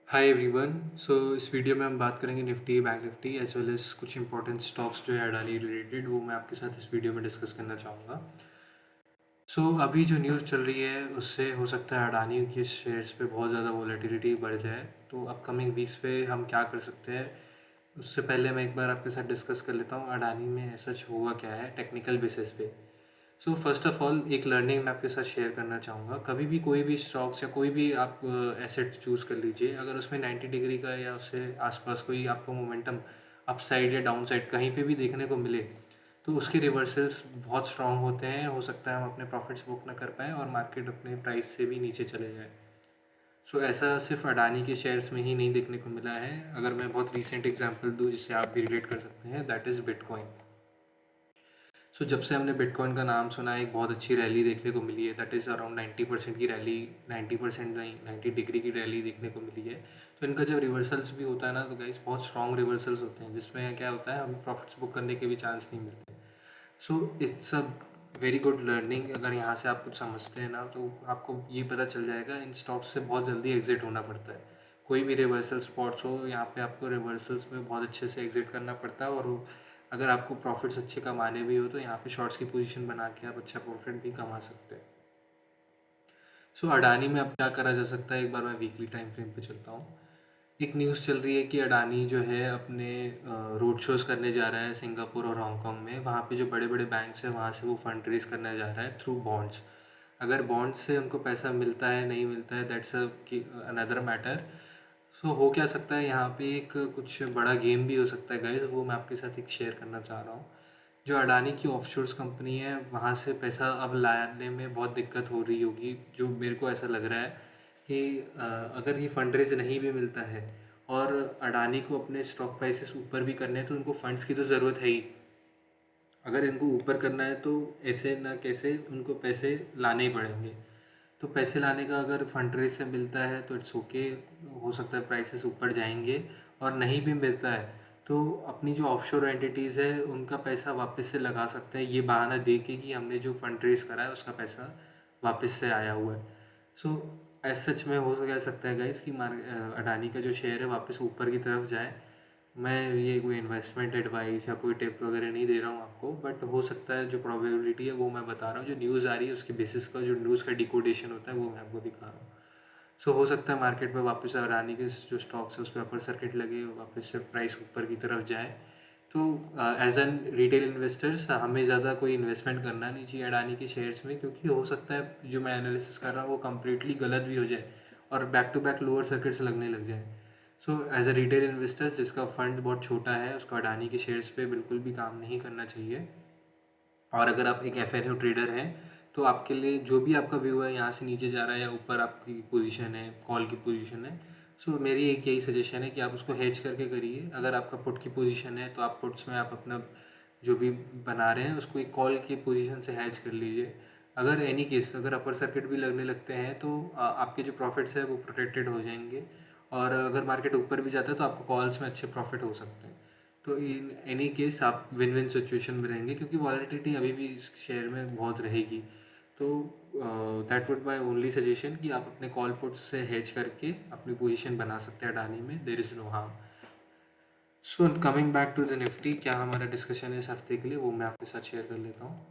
Hi everyone. इस video में हम बात करेंगे Nifty bank Nifty as well as कुछ इंपॉर्टेंट स्टॉक्स जो है अडानी रिलेटेड, वो मैं आपके साथ इस वीडियो में डिस्कस करना चाहूँगा। अभी जो न्यूज़ चल रही है उससे हो सकता है अडानी के शेयर्स पे बहुत ज़्यादा वॉलेटिलिटी बढ़ जाए। तो अपकमिंग वीक्स पे हम क्या कर सकते हैं, उससे पहले मैं एक बार आपके साथ डिस्कस कर लेता हूँ अडानी में ऐसा हुआ क्या है टेक्निकल बेसिस पे। फर्स्ट ऑफ ऑल एक लर्निंग मैं आपके साथ शेयर करना चाहूँगा। कभी भी कोई भी स्टॉक्स या कोई भी आप एसेट चूज़ कर लीजिए, अगर उसमें 90 डिग्री का या उससे आसपास कोई आपको मोमेंटम अपसाइड या डाउन साइड कहीं पे भी देखने को मिले, तो उसके रिवर्सल्स बहुत स्ट्रांग होते हैं। हो सकता है हम अपने प्रॉफिट्स बुक ना कर पाएँ और मार्केट अपने प्राइस से भी नीचे चले जाए। ऐसा सिर्फ अडानी के शेयर्स में ही नहीं देखने को मिला है। अगर मैं बहुत रीसेंट एग्जांपल दूँ जिससे आप भी रिलेट कर सकते हैं, दैट इज़ बिटकॉइन। जब से हमने बिटकॉइन का नाम सुना है, एक बहुत अच्छी रैली देखने को मिली है। दैट इज़ अराउंड 90% की रैली, 90% नहीं 90 डिग्री की रैली देखने को मिली है। तो इनका जब रिवर्सल्स भी होता है ना, तो गाइस बहुत स्ट्रॉन्ग रिवर्सल्स होते हैं, जिसमें क्या होता है हमें प्रॉफिट्स बुक करने के भी चांस नहीं मिलते। It's a very good learning. अगर यहाँ से आप कुछ समझते हैं ना, तो आपको ये पता चल जाएगा इन स्टॉक्स से बहुत जल्दी एग्जिट होना पड़ता है। कोई भी रिवर्सल स्पॉट्स हो, यहाँ पे आपको रिवर्सल्स में बहुत अच्छे से एग्जिट करना पड़ता है। और अगर आपको प्रॉफिट्स अच्छे कमाने भी हो, तो यहाँ पे शॉर्ट्स की पोजीशन बना के आप अच्छा प्रॉफिट भी कमा सकते हैं। अडानी में अब क्या करा जा सकता है, एक बार मैं वीकली टाइम फ्रेम पे चलता हूँ। एक न्यूज़ चल रही है कि अडानी जो है अपने रोड शोज़ करने जा रहा है सिंगापुर और हांगकांग में। वहाँ पे जो बड़े बड़े बैंक्स हैं वहाँ से वो फंड रेज करने जा रहा है थ्रू बॉन्ड्स। अगर बॉन्ड्स से उनको पैसा मिलता है नहीं मिलता है, दैट्स अनदर मैटर। हो क्या सकता है यहाँ पे, एक कुछ बड़ा गेम भी हो सकता है गाइज, वो मैं आपके साथ एक शेयर करना चाह रहा हूँ। जो अडानी की ऑफशोर्स कंपनी है, वहाँ से पैसा अब लाने में बहुत दिक्कत हो रही होगी। जो मेरे को ऐसा लग रहा है कि अगर ये फंड रेज नहीं भी मिलता है और अडानी को अपने स्टॉक प्राइसेस ऊपर भी करने हैं, तो उनको फंड्स की तो ज़रूरत है ही। अगर इनको ऊपर करना है तो ऐसे ना कैसे उनको पैसे लाने ही पड़ेंगे। तो पैसे लाने का अगर फंड रेज से मिलता है तो इट्स ओके, हो सकता है प्राइसेस ऊपर जाएंगे। और नहीं भी मिलता है तो अपनी जो ऑफशोर एंटिटीज़ है उनका पैसा वापस से लगा सकते हैं, ये बहाना दे के कि हमने जो फंड रेज करा है उसका पैसा वापस से आया हुआ है। सो एज सच में हो कह सकता है गाइस कि अडानी का जो शेयर है वापस ऊपर की तरफ जाए। मैं ये कोई इन्वेस्टमेंट एडवाइस या कोई टिप वगैरह नहीं दे रहा हूँ आपको, बट हो सकता है जो प्रोबेबिलिटी है वो मैं बता रहा हूँ। जो न्यूज़ आ रही है उसके बेसिस का जो न्यूज़ का डिकोडेशन होता है वो मैं आपको दिखा रहा हूँ। हो सकता है मार्केट में वापस अडानी के जो स्टॉक्स है उस पर अपर सर्किट लगे, वापस से प्राइस ऊपर की तरफ जाए। तो एज एन रिटेल इन्वेस्टर्स हमें ज़्यादा कोई इन्वेस्टमेंट करना नहीं चाहिए अडानी के शेयर्स में, क्योंकि हो सकता है जो मैं एनालिसिस कर रहा हूँ वो कम्प्लीटली गलत भी हो जाए और back to back lower circuits लगने लग जाए। एज अ रिटेल इन्वेस्टर्स जिसका फंड बहुत छोटा है, उसको अडानी के शेयर्स पे बिल्कुल भी काम नहीं करना चाहिए। और अगर आप एक एफ ट्रेडर हैं, तो आपके लिए जो भी आपका व्यू है यहाँ से नीचे जा रहा है या ऊपर आपकी पोजीशन है, कॉल की पोजीशन है, मेरी एक यही सजेशन है कि आप उसको हेज करके करिए। अगर आपका पुट की पोजीशन है तो आप पुट्स में आप अपना जो भी बना रहे हैं उसको एक कॉल की पोजीशन से हेज कर लीजिए। अगर एनी केस अगर अपर सर्किट भी लगने लगते हैं तो आपके जो प्रॉफिट्स है वो प्रोटेक्टेड हो जाएंगे। और अगर मार्केट ऊपर भी जाता है तो आपको कॉल्स में अच्छे प्रॉफिट हो सकते हैं। तो इन एनी केस आप विन विन सिचुएशन में रहेंगे, क्योंकि वॉलेटिलिटी अभी भी इस शेयर में बहुत रहेगी। तो that would my only suggestion कि आप अपने कॉल पुट्स से हेज करके अपनी पोजीशन बना सकते हैं अडानी में, there is no harm. Coming back to the Nifty, क्या हमारा डिस्कशन है इस हफ्ते के लिए वो मैं आपके साथ शेयर कर लेता हूँ।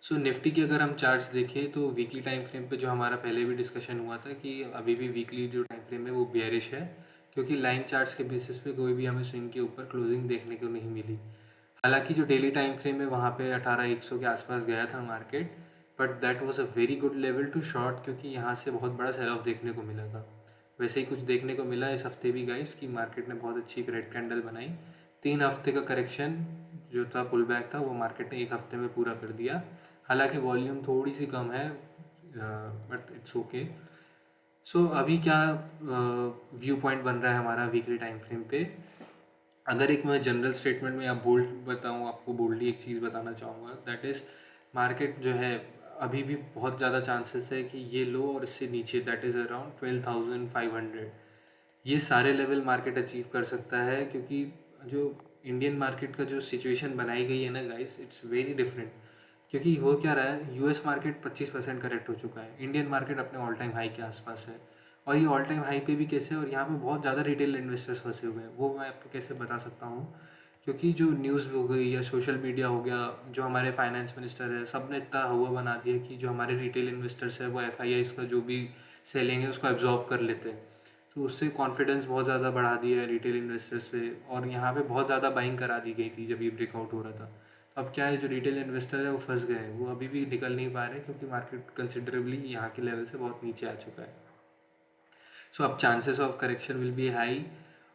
निफ्टी की अगर हम चार्ट्स देखें तो वीकली टाइम फ्रेम पे जो हमारा पहले भी डिस्कशन हुआ था कि अभी भी वीकली जो टाइम फ्रेम है वो बेयरिश है, क्योंकि लाइन चार्ट्स के बेसिस पे कोई भी हमें स्विंग के ऊपर क्लोजिंग देखने को नहीं मिली। हालांकि जो डेली टाइम फ्रेम है वहाँ पे 18,100 के आसपास गया था market, but that was a very good level to short, क्योंकि यहाँ से बहुत बड़ा सेल ऑफ देखने को मिला था। वैसे ही कुछ देखने को मिला इस हफ्ते भी गाइस कि मार्केट ने बहुत अच्छी एक रेड कैंडल बनाई। 3 हफ्ते का करेक्शन जो था पुल बैक था वो मार्केट ने एक हफ्ते में पूरा कर दिया। हालांकि वॉल्यूम थोड़ी सी कम है, बट इट्स ओके। अभी क्या व्यू पॉइंट बन रहा है हमारा वीकली टाइम फ्रेम पे। अगर एक मैं जनरल स्टेटमेंट में या बोल्ड बताऊँ आपको, बोल्डली एक चीज़ बताना चाहूँगा, दैट इज़ मार्केट जो है अभी भी बहुत ज़्यादा चांसेस है कि ये लो और इससे नीचे, दैट इज़ अराउंड 12,500, ये सारे लेवल मार्केट अचीव कर सकता है। क्योंकि जो इंडियन मार्केट का जो सिचुएशन बनाई गई है ना गाइस, इट्स वेरी डिफरेंट। क्योंकि हो क्या रहा है, यूएस मार्केट 25% करेक्ट हो चुका है, इंडियन मार्केट अपने ऑल टाइम हाई के आसपास है। और ये ऑल टाइम हाई पे भी कैसे है, और यहाँ पे बहुत ज़्यादा रिटेल इन्वेस्टर्स फंसे हुए हैं, वो मैं आपको कैसे बता सकता हूँ। क्योंकि जो न्यूज़ हो गई या सोशल मीडिया हो गया, जो हमारे फाइनेंस मिनिस्टर है, सब ने इतना हुआ बना दिया कि जो हमारे रिटेल इन्वेस्टर्स है वो FIIs का जो भी सेलिंग है उसको एब्जॉर्ब कर लेते हैं। तो उससे कॉन्फिडेंस बहुत ज़्यादा बढ़ा दिया है रिटेल इन्वेस्टर्स पे, और यहाँ पे बहुत ज़्यादा बाइंग करा दी गई थी जब ये ब्रेकआउट हो रहा था। तो अब क्या है, जो रिटेल इन्वेस्टर है वो फंस गए हैं, वो अभी भी निकल नहीं पा रहे क्योंकि मार्केट कंसिडरेबली यहाँ के लेवल से बहुत नीचे आ चुका है। सो अब chances of correction will be high.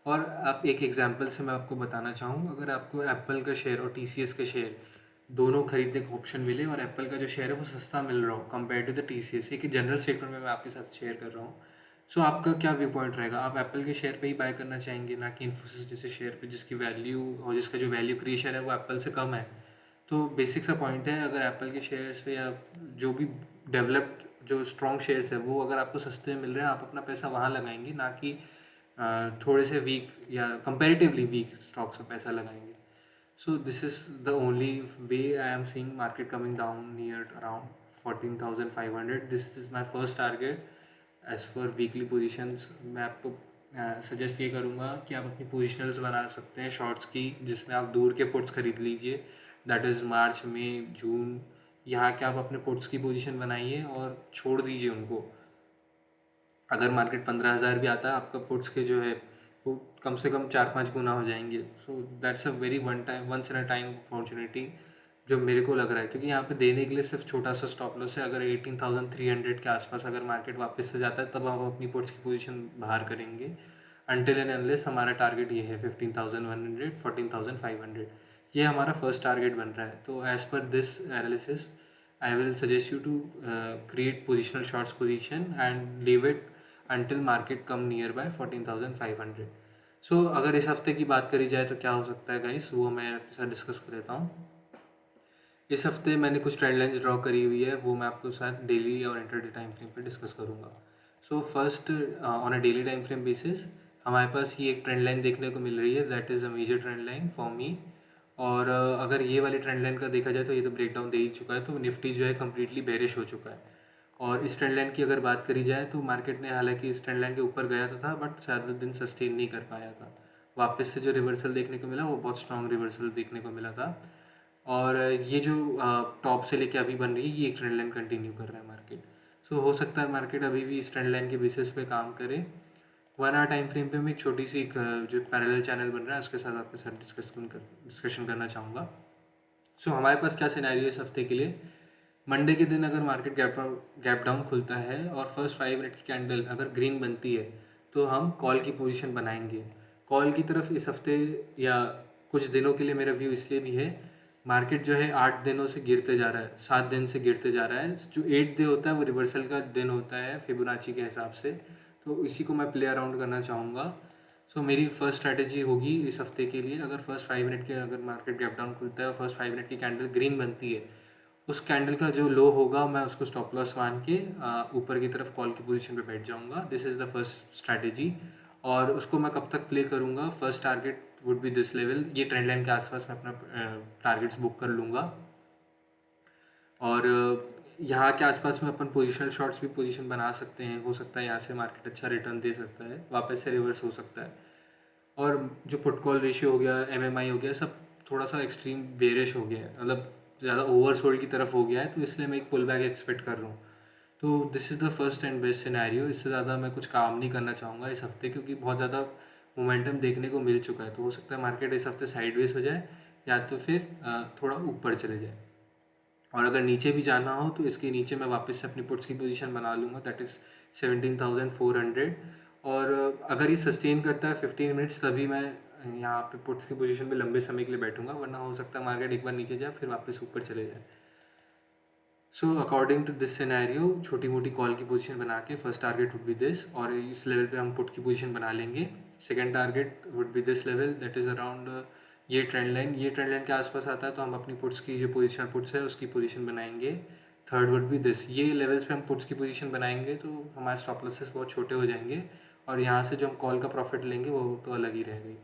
और आप एक एग्जांपल से मैं आपको बताना चाहूँ, अगर आपको एप्पल का शेयर और TCS का शेयर दोनों खरीदने का ऑप्शन मिले, और एप्पल का जो शेयर है वो सस्ता मिल रहा हो कंपेयर टू द TCS, एक जनरल स्टेटमेंट में मैं आपके साथ शेयर कर रहा हूँ। सो आपका क्या व्यू पॉइंट रहेगा, आप एप्पल के शेयर पे ही बाय करना चाहेंगे ना कि इन्फोसिस जैसे शेयर पे जिसकी वैल्यू और जिसका जो वैल्यू क्रिएशन है वो एप्पल से कम है। तो बेसिक सा पॉइंट है, अगर एप्पल के शेयर्स पे या जो भी डेवलप्ड जो स्ट्रॉन्ग शेयर्स है वो अगर आपको सस्ते में मिल रहे हैं, आप अपना पैसा वहाँ लगाएंगे, ना कि थोड़े से वीक या कंपेरेटिवली वीक स्टॉक्स में पैसा लगाएंगे। So this is the only way I am seeing market coming down near around 14,500। This is my first target as for weekly positions. मैं आपको सजेस्ट ये करूँगा कि आप अपनी पोजिशनल्स बना सकते हैं शॉर्ट्स की, जिसमें आप दूर के पुट्स खरीद लीजिए, दैट इज़ मार्च मई जून। यहाँ के आप अपने पुट्स की पोजीशन बनाइए और छोड़ दीजिए उनको। अगर मार्केट 15,000 भी आता है, आपका पुट्स के जो है वो कम से कम 4-5 गुना हो जाएंगे। So that's a very once in a time opportunity जो मेरे को लग रहा है, क्योंकि यहाँ पे देने के लिए सिर्फ छोटा सा स्टॉप लॉस है। अगर 18,300 के आसपास अगर मार्केट वापस से जाता है तब हम अपनी पुट्स की पोजीशन बाहर करेंगे। अनटिल एंड अनलेस हमारा टारगेट ये है 15,100, 14,500, ये हमारा फर्स्ट टारगेट बन रहा है। तो as per this analysis I will suggest you to create positional shorts position and leave it until market come nearby 14,500. सो अगर इस हफ्ते की बात करी जाए तो क्या हो सकता है गाइस, वो मैं आपके साथ डिस्कस कर लेता हूँ। इस हफ्ते मैंने कुछ ट्रेंड लाइन्स ड्रॉ करी हुई है, वो मैं आपके साथ डेली और इंटरडे टाइम फ्रेम पे डिस्कस करूँगा। So first on a daily time frame basis हमारे पास ये एक ट्रेंड लाइन देखने को मिल रही है, that is a major trend line for me. और अगर ये वाली ट्रेंड लाइन का देखा जाए तो ये तो ब्रेकडाउन दे ही चुका है, तो निफ्टी जो है कम्प्लीटली बेरिश हो चुका है। और इस ट्रेंड लाइन की अगर बात करी जाए तो मार्केट ने हालांकि इस ट्रेंड लाइन के ऊपर गया तो था, बट ज़्यादा दिन सस्टेन नहीं कर पाया था। वापस से जो रिवर्सल देखने को मिला वो बहुत स्ट्रॉन्ग रिवर्सल देखने को मिला था। और ये जो टॉप से लेके अभी बन रही है, ये एक ट्रेंड लाइन कंटिन्यू कर रहा है मार्केट। सो हो सकता है मार्केट अभी भी इस ट्रेंड लाइन के बेसिस पे काम करे। 1 आवर टाइम फ्रेम पे मैं एक छोटी सी एक जो पैरेलल चैनल बन रहा है उसके साथ आपके साथ डिस्कशन करना चाहूँगा। सो हमारे पास क्या सिनेरियो इस हफ्ते के लिए, मंडे के दिन अगर मार्केट गैप डाउन खुलता है और फर्स्ट 5 मिनट की कैंडल अगर ग्रीन बनती है तो हम कॉल की पोजीशन बनाएंगे कॉल की तरफ इस हफ्ते या कुछ दिनों के लिए। मेरा व्यू इसलिए भी है, मार्केट जो है 8 दिनों से गिरते जा रहा है, 7 दिन से गिरते जा रहा है। जो 8 डे होता है वो रिवर्सल का दिन होता है फिबोनाची के हिसाब से, तो इसी को मैं प्ले अराउंड करना चाहूँगा। सो मेरी फर्स्ट स्ट्रैटेजी होगी इस हफ्ते के लिए, अगर फर्स्ट 5 मिनट के अगर मार्केट गैप डाउन खुलता है और फर्स्ट 5 मिनट की कैंडल ग्रीन बनती है, उस कैंडल का जो लो होगा मैं उसको स्टॉप लॉस मान के ऊपर की तरफ कॉल की पोजीशन पे बैठ जाऊंगा। This is the first strategy. और उसको मैं कब तक प्ले करूँगा, first target would be this level, ये ट्रेंड लाइन के आसपास मैं अपना टारगेट्स बुक कर लूँगा। और यहाँ के आसपास में अपन पोजिशनल शॉर्ट्स भी पोजीशन बना सकते हैं। हो सकता है यहाँ से मार्केट अच्छा रिटर्न दे सकता है, वापस से रिवर्स हो सकता है। और जो पुट कॉल रेशियो हो गया, MMI हो गया, सब थोड़ा सा एक्सट्रीम बेरिश हो गया है, मतलब ज़्यादा ओवरसोल्ड की तरफ हो गया है, तो इसलिए मैं एक पुल बैक एक्सपेक्ट कर रहा हूँ। तो this is the first and best scenario. इससे ज़्यादा मैं कुछ काम नहीं करना चाहूँगा इस हफ्ते, क्योंकि बहुत ज़्यादा मोमेंटम देखने को मिल चुका है। तो हो सकता है मार्केट इस हफ्ते साइडवेज हो जाए या तो फिर थोड़ा ऊपर चले जाए। और अगर नीचे भी जाना हो तो इसके नीचे मैं वापस से अपनी पुट्स की पोजीशन बना लूँगा, दैट इज़ 17,400। और अगर ये सस्टेन करता है 15 मिनट्स तभी मैं यहाँ पे पुट्स की पोजीशन पे लंबे समय के लिए बैठूंगा, वरना हो सकता है मार्केट एक बार नीचे जाए फिर वापस ऊपर चले जाए। So according to this scenario छोटी मोटी कॉल की पोजीशन बना के first target would be this, और इस लेवल पे हम पुट की पोजीशन बना लेंगे। Second target would be this level, that is around ये ट्रेंड लाइन के आसपास आता है तो हम अपनी पुट्स की जो पोजीशन पुट्स है उसकी पोजीशन बनाएंगे। थर्ड वुड बी दिस, ये लेवल्स पे हम पुट्स की पोजीशन बनाएंगे तो हमारे स्टॉप लॉसेस बहुत छोटे हो जाएंगे, और यहाँ से जो हम कॉल का प्रॉफिट लेंगे वो तो अलग ही रहेगी।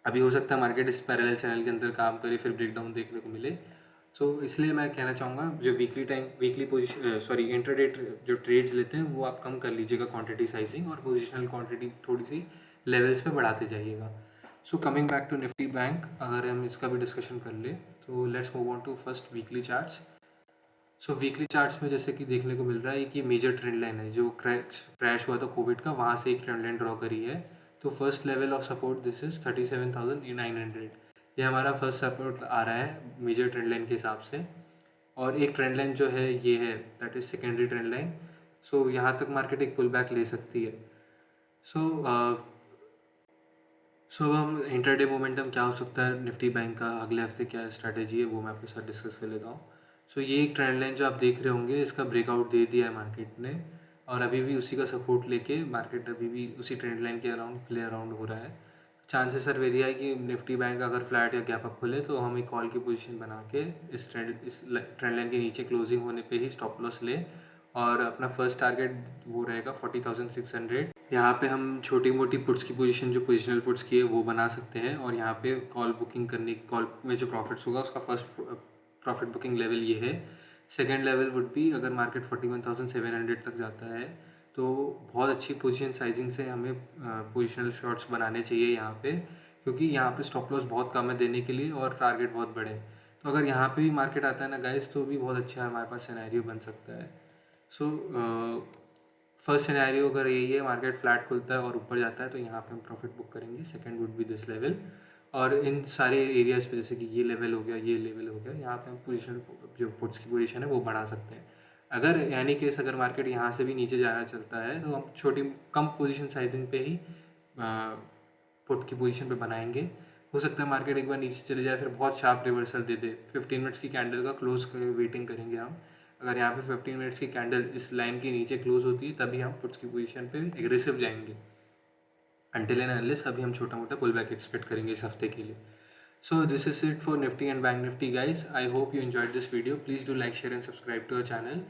अभी हो सकता है मार्केट इस पैरेलल चैनल के अंदर काम करे फिर ब्रेकडाउन देखने को मिले। इसलिए मैं कहना चाहूँगा जो वीकली पोजीशन इंट्राडे जो ट्रेड्स लेते हैं वो आप कम कर लीजिएगा क्वांटिटी साइजिंग, और पोजिशनल क्वांटिटी थोड़ी सी लेवल्स पे बढ़ाते जाइएगा। Coming back to Nifty bank, अगर हम इसका भी डिस्कशन कर ले तो let's move on to first weekly charts. Weekly charts में जैसे कि देखने को मिल रहा है कि मेजर ट्रेंड लाइन है जो क्रैश हुआ था कोविड का, वहाँ से एक ट्रेंड लाइन ड्रॉ करी है। तो first level of support this is 37,900, ये हमारा फर्स्ट सपोर्ट आ रहा है मेजर ट्रेंड लाइन के हिसाब से। और एक ट्रेंड लाइन जो है ये है, that is secondary trend line. यहाँ तक मार्केट एक पुल बैक ले सकती है। अब हम इंटरडे मोमेंटम क्या हो सकता है निफ्टी बैंक का, अगले हफ्ते क्या स्ट्रैटेजी है, वो मैं आपके साथ डिस्कस कर लेता हूँ। ये एक ट्रेंड लाइन जो आप देख रहे होंगे, इसका ब्रेकआउट दे दिया है मार्केट ने, और अभी भी उसी का सपोर्ट लेके मार्केट अभी भी उसी ट्रेंड लाइन के अराउंड प्ले अराउंड हो रहा है। चांसेस सर वेरी है कि निफ्टी बैंक अगर फ्लैट या गैप अप खोले तो हम एक कॉल की पोजीशन बना के इस ट्रेंड लाइन के नीचे क्लोजिंग होने पे ही स्टॉप लॉस ले, और अपना फर्स्ट टारगेट वो रहेगा 40,600। यहाँ पे हम छोटी मोटी पुट्स की पोजीशन जो पोजिशनल पुट्स की है वो बना सकते हैं, और यहाँ पे कॉल बुकिंग करने, कॉल में जो प्रॉफिट्स होगा उसका फर्स्ट प्रॉफिट बुकिंग लेवल ये है। सेकेंड लेवल वुड बी अगर मार्केट 41,700 तक जाता है तो बहुत अच्छी पोजीशन साइजिंग से हमें पोजिशनल शॉट्स बनाने चाहिए यहाँ पे, क्योंकि यहाँ पे स्टॉप लॉस बहुत कम है देने के लिए और टारगेट बहुत बड़े हैं। तो अगर यहाँ पे भी मार्केट आता है ना गाइस, तो भी बहुत अच्छा हमारे पास सिनेरियो बन सकता है। फर्स्ट सिनेरियो अगर यही है, मार्केट फ्लैट खुलता है और ऊपर जाता है तो यहाँ पे हम प्रॉफिट बुक करेंगे। Second would be this level, और इन सारे एरियाज पे जैसे कि ये लेवल हो गया, ये लेवल हो गया, यहाँ पे हम पोजीशन जो पुट्स की पोजीशन है वो बढ़ा सकते हैं। अगर यानी केस अगर मार्केट यहाँ से भी नीचे जाना चलता है तो हम छोटी कम पोजीशन साइजिंग पे ही पुट की पोजीशन पे बनाएंगे। हो सकता है मार्केट एक बार नीचे चले जाए, फिर बहुत शार्प रिवर्सल दे दे, 15 मिनट्स की कैंडल का क्लोज वेटिंग करेंगे हम। अगर यहाँ पे 15 मिनट्स की कैंडल इस लाइन के नीचे क्लोज होती है तभी हम पुट्स की पोजीशन पे एग्रेसिव जाएंगे। अनटिल एंड अनलेस अभी हम छोटा मोटा पुल बैक एक्सपेक्ट करेंगे इस हफ्ते के लिए। So this is it for Nifty and Bank Nifty guys. I hope you enjoyed this video. Please do like, share and subscribe to our channel.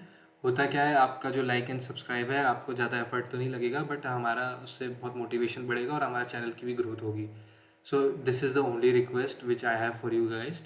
होता क्या है, आपका जो लाइक एंड सब्सक्राइब है आपको ज़्यादा एफर्ट तो नहीं लगेगा, बट हमारा उससे बहुत मोटिवेशन बढ़ेगा और हमारा चैनल की भी ग्रोथ होगी। So this is the only request which I have for you guys.